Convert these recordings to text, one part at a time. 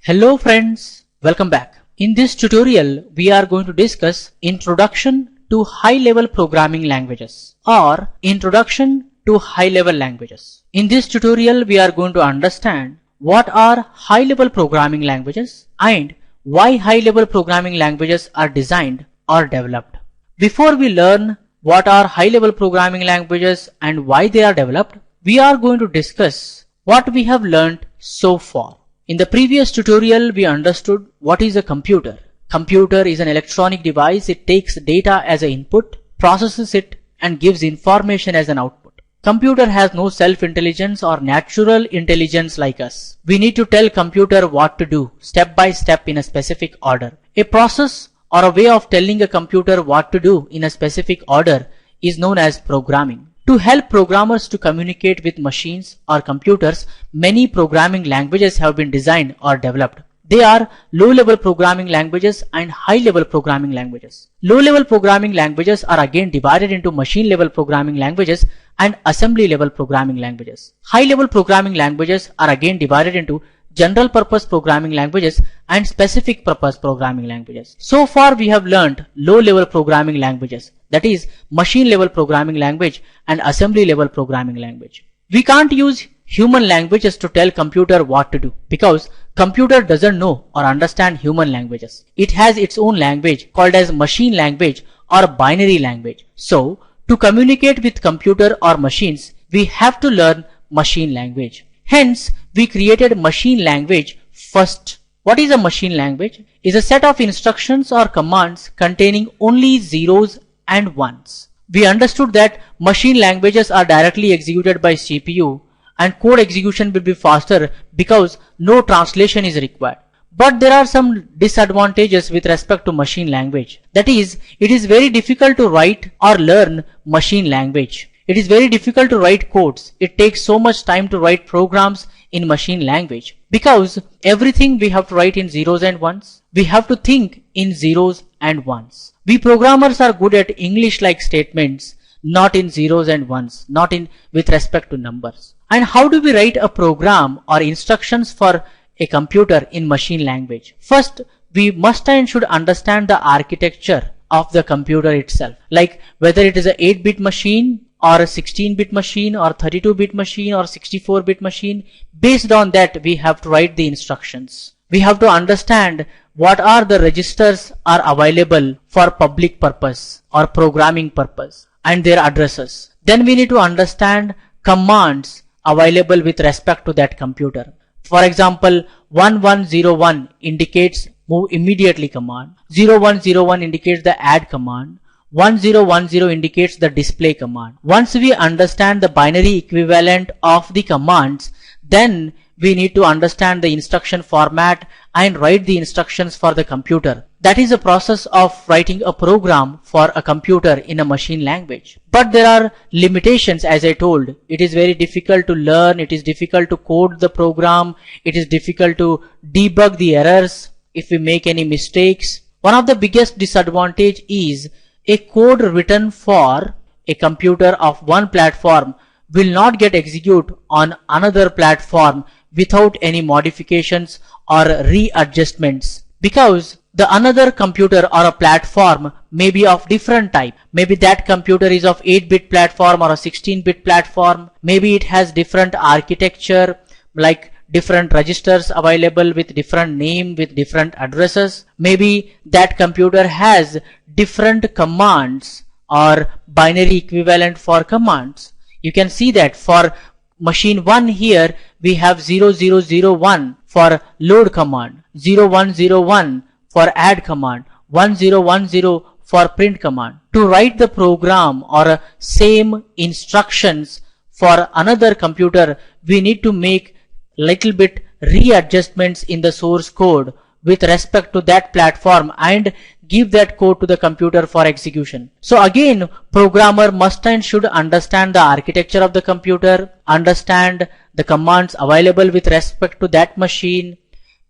Hello friends, welcome back. In this tutorial, we are going to discuss Introduction to High-Level Programming Languages or Introduction to High-Level Languages. In this tutorial, we are going to understand what are high-level programming languages and why high-level programming languages are designed or developed. Before we learn what are high-level programming languages and why they are developed, we are going to discuss what we have learned so far. In the previous tutorial, we understood what is a computer. Computer is an electronic device. It takes data as an input, processes it and gives information as an output. Computer has no self-intelligence or natural intelligence like us. We need to tell computer what to do step by step in a specific order. A process or a way of telling a computer what to do in a specific order is known as programming. To help programmers to communicate with machines or computers, many programming languages have been designed or developed. They are low-level programming languages and high-level programming languages. Low-level programming languages are again divided into machine-level programming languages and assembly-level programming languages. High-level programming languages are again divided into general purpose programming languages and specific purpose programming languages. So far we have learned low level programming languages, that is machine level programming language and assembly level programming language. We can't use human languages to tell computer what to do because computer doesn't know or understand human languages. It has its own language called as machine language or binary language. So to communicate with computer or machines, we have to learn machine language. Hence, we created machine language first. What is a machine language? Is a set of instructions or commands containing only zeros and ones. We understood that machine languages are directly executed by CPU and code execution will be faster because no translation is required. But there are some disadvantages with respect to machine language. That is, it is very difficult to write or learn machine language. It is very difficult to write codes. It takes so much time to write programs in machine language because everything we have to write in zeros and ones. We have to think in zeros and ones. We programmers are good at English-like statements, not in zeros and ones, not in with respect to numbers. And how do we write a program or instructions for a computer in machine language? First, we must and should understand the architecture of the computer itself, like whether it is a 8-bit machine or a 16-bit machine or 32-bit machine or 64-bit machine. Based on that, we have to write the instructions. We have to understand what are the registers are available for public purpose or programming purpose and their addresses. Then we need to understand commands available with respect to that computer. For example, 1101 indicates move immediately command. 0101 indicates the add command. 1010 indicates the display command. Once we understand the binary equivalent of the commands, then we need to understand the instruction format and write the instructions for the computer. That is a process of writing a program for a computer in a machine language. But there are limitations, as I told. It is very difficult to learn, it is difficult to code the program, it is difficult to debug the errors if we make any mistakes. One of the biggest disadvantage is a code written for a computer of one platform will not get executed on another platform without any modifications or readjustments because the another computer or a platform may be of different type. Maybe that computer is of 8-bit platform or a 16-bit platform. Maybe it has different architecture like different registers available with different name with different addresses. Maybe that computer has different commands or binary equivalent for commands. You can see that for machine 1 here we have 0001 for load command, 0101 for add command, 1010 for print command. To write the program or same instructions for another computer, we need to make little bit readjustments in the source code with respect to that platform and give that code to the computer for execution. So again, programmer must and should understand the architecture of the computer, understand the commands available with respect to that machine.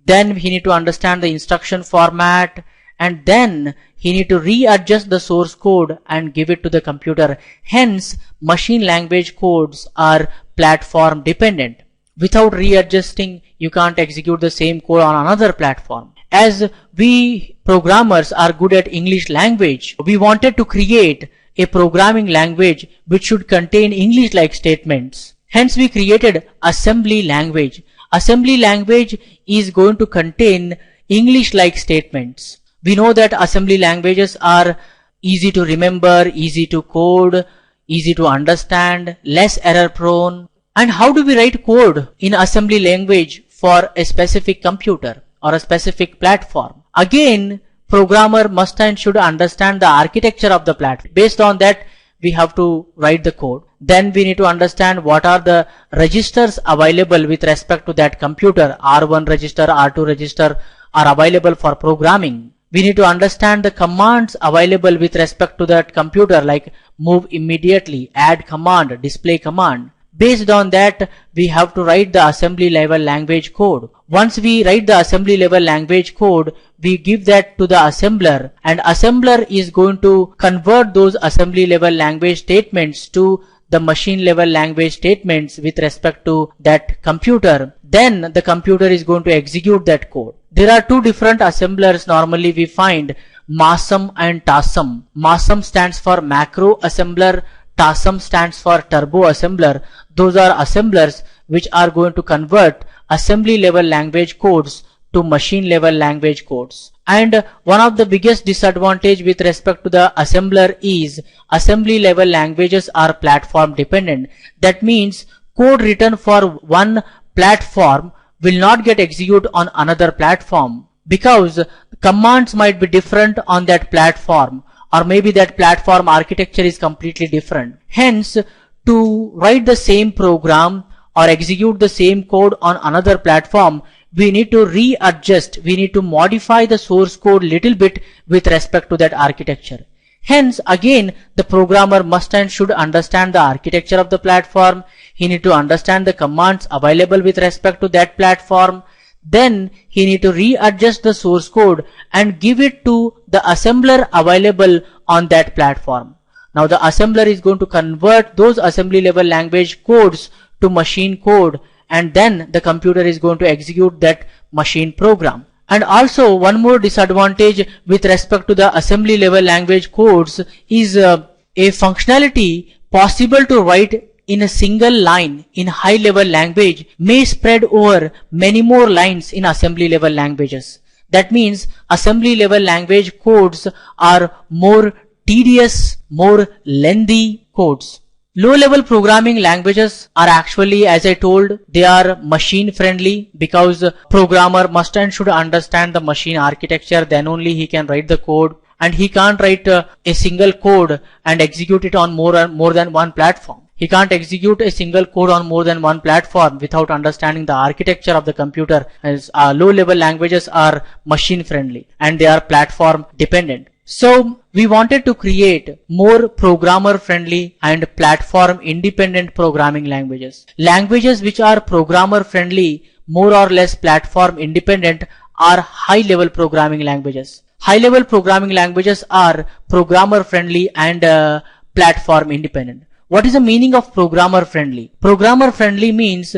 Then he need to understand the instruction format and then he need to readjust the source code and give it to the computer. Hence, machine language codes are platform dependent. Without readjusting, you can't execute the same code on another platform. As we programmers are good at English language, we wanted to create a programming language which should contain English-like statements. Hence we created assembly language. Assembly language is going to contain English-like statements. We know that assembly languages are easy to remember, easy to code, easy to understand, less error prone. And how do we write code in assembly language for a specific computer or a specific platform? Again, programmer must and should understand the architecture of the platform. Based on that, we have to write the code. Then we need to understand what are the registers available with respect to that computer. R1 register, R2 register are available for programming. We need to understand the commands available with respect to that computer, like move immediately, add command, display command. Based on that, we have to write the assembly level language code. Once we write the assembly level language code, we give that to the assembler, and assembler is going to convert those assembly level language statements to the machine level language statements with respect to that computer. Then the computer is going to execute that code. There are two different assemblers normally we find, MASM and TASM. MASM stands for macro assembler, TASM stands for turbo assembler. Those are assemblers which are going to convert assembly level language codes to machine level language codes. And one of the biggest disadvantage with respect to the assembler is assembly level languages are platform dependent. That means code written for one platform will not get executed on another platform, because commands might be different on that platform, or maybe that platform architecture is completely different. Hence, to write the same program or execute the same code on another platform, we need to readjust, we need to modify the source code little bit with respect to that architecture. Hence, again, the programmer must and should understand the architecture of the platform. He need to understand the commands available with respect to that platform. Then he need to readjust the source code and give it to the assembler available on that platform. Now the assembler is going to convert those assembly level language codes to machine code, and then the computer is going to execute that machine program. And also one more disadvantage with respect to the assembly level language codes is a functionality possible to write in a single line in high level language may spread over many more lines in assembly level languages. That means assembly level language codes are more tedious, more lengthy codes. Low level programming languages are actually, as I told, they are machine friendly, because programmer must and should understand the machine architecture, then only he can write the code, and he can't write a single code and execute it on more than one platform. He can't execute a single code on more than one platform without understanding the architecture of the computer, as low level languages are machine friendly and they are platform dependent. So we wanted to create more programmer friendly and platform independent programming languages. Languages which are programmer friendly, more or less platform independent, are high level programming languages. High level programming languages are programmer friendly and platform independent. What is the meaning of programmer friendly? Programmer friendly means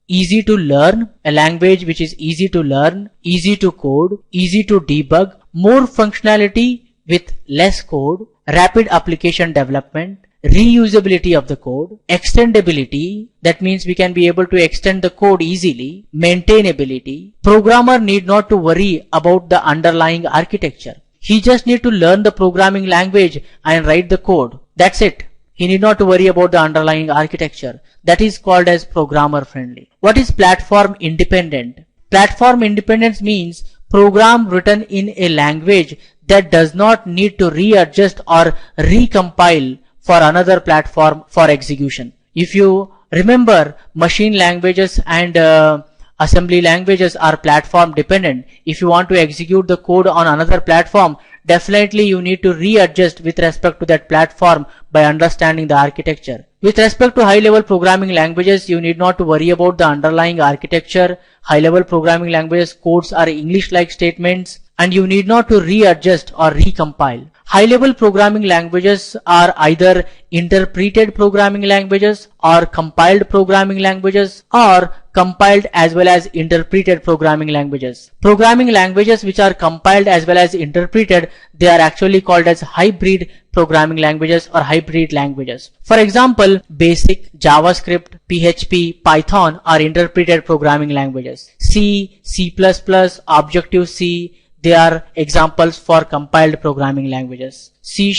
easy to learn, a language which is easy to learn, easy to code, easy to debug, more functionality with less code, rapid application development, reusability of the code, extendability, that means we can be able to extend the code easily, maintainability. Programmer need not to worry about the underlying architecture. He just need to learn the programming language and write the code. That's it. He need not to worry about the underlying architecture. That is called as programmer friendly. What is platform independent? Platform independence means program written in a language that does not need to readjust or recompile for another platform for execution. If you remember, machine languages and assembly languages are platform dependent. If you want to execute the code on another platform, definitely you need to readjust with respect to that platform by understanding the architecture. With respect to high level programming languages, you need not to worry about the underlying architecture. High level programming languages codes are English like statements, and you need not to readjust or recompile. High level programming languages are either interpreted programming languages or compiled programming languages or compiled as well as interpreted programming languages. Programming languages which are compiled as well as interpreted, they are actually called as hybrid programming languages or hybrid languages. For example, BASIC, JavaScript, PHP, Python are interpreted programming languages. C, C++, Objective-C, they are examples for compiled programming languages. C#,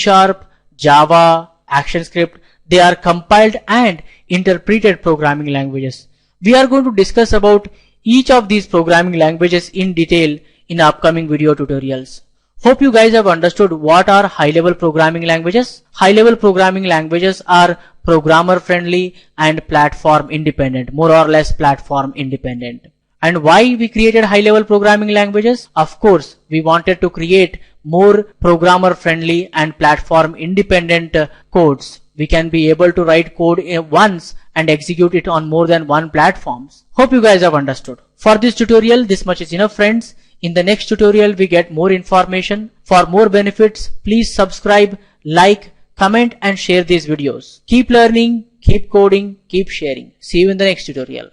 Java, ActionScript, they are compiled and interpreted programming languages. We are going to discuss about each of these programming languages in detail in upcoming video tutorials. Hope you guys have understood what are high-level programming languages. High-level programming languages are programmer friendly and platform independent, more or less platform independent. And why we created high-level programming languages? Of course, we wanted to create more programmer friendly and platform independent codes. We can be able to write code once and execute it on more than one platforms. Hope you guys have understood. For this tutorial, this much is enough, friends. In the next tutorial, we get more information. For more benefits, please subscribe, like, comment and share these videos. Keep learning, keep coding, keep sharing. See you in the next tutorial.